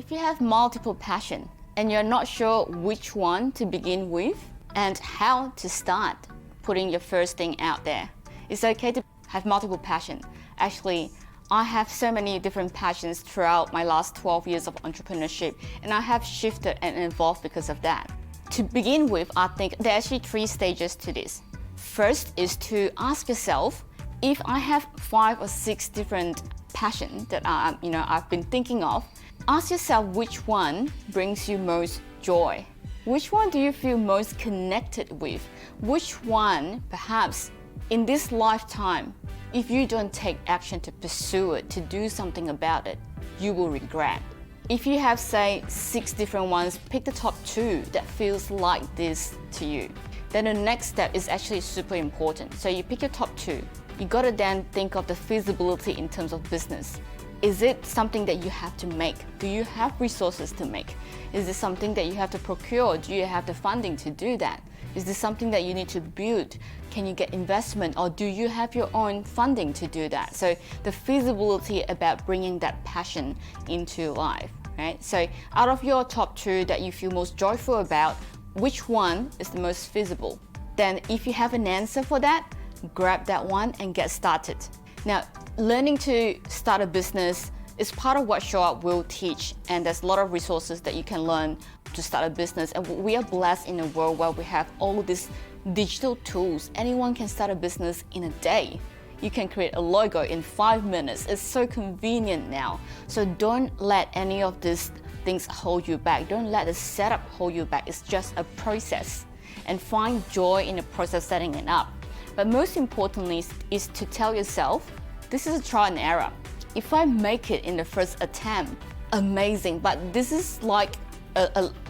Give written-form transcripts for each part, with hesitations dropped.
If you have multiple passion and you're not sure which one to begin with and how to start putting your first thing out there, it's okay to have multiple passion. Actually, I have so many different passions throughout my last 12 years of entrepreneurship, and I have shifted and evolved because of that. To begin with, I think there are actually 3 stages to this. First is to ask yourself, if I have 5 or 6 different passions that I've been thinking of, ask yourself which one brings you most joy. Which one do you feel most connected with? Which one, perhaps, in this lifetime, if you don't take action to pursue it, to do something about it, you will regret. If you have, say, 6 different ones, pick the top 2 that feels like this to you. Then the next step is actually super important. So you pick your top 2. You gotta then think of the feasibility in terms of business. Is it something that you have to make? Do you have resources to make? Is this something that you have to procure? Do you have the funding to do that? Is this something that you need to build? Can you get investment, or do you have your own funding to do that? So the feasibility about bringing that passion into life, right? So out of your top 2 that you feel most joyful about, which one is the most feasible? Then if you have an answer for that, grab that one and get started. Now, learning to start a business is part of what Show Up will teach, and there's a lot of resources that you can learn to start a business. And we are blessed in a world where we have all these digital tools. Anyone can start a business in a day. You can create a logo in 5 minutes. It's so convenient now. So don't let any of these things hold you back. Don't let the setup hold you back. It's just a process, and find joy in the process setting it up. But most importantly is to tell yourself, this is a trial and error. If I make it in the first attempt, amazing. But this is like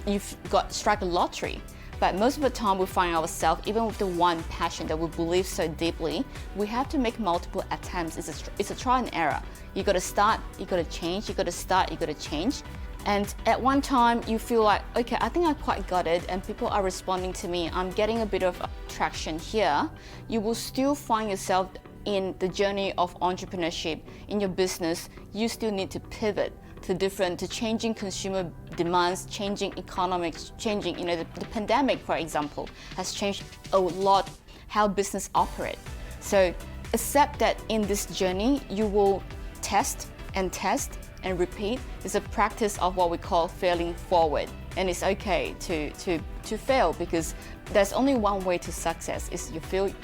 you've got strike a lottery. But most of the time we find ourselves, even with the one passion that we believe so deeply, we have to make multiple attempts. It's a trial and error. You gotta start, you gotta change, you gotta start, you gotta change. And at one time you feel like, okay, I think I quite got it and people are responding to me, I'm getting a bit of traction here. You will still find yourself in the journey of entrepreneurship. In your business, you still need to pivot to changing consumer demands, changing economics, changing, the pandemic, for example, has changed a lot how business operate. So accept that in this journey, you will test and repeat. It's a practice of what we call failing forward. And it's okay to fail, because there's only one way to success, is you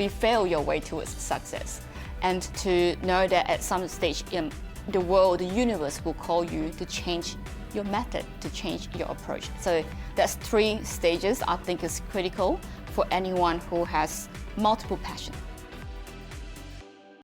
fail your way towards success. And to know that at some stage in the world, the universe will call you to change your method, to change your approach. So that's 3 stages I think is critical for anyone who has multiple passions.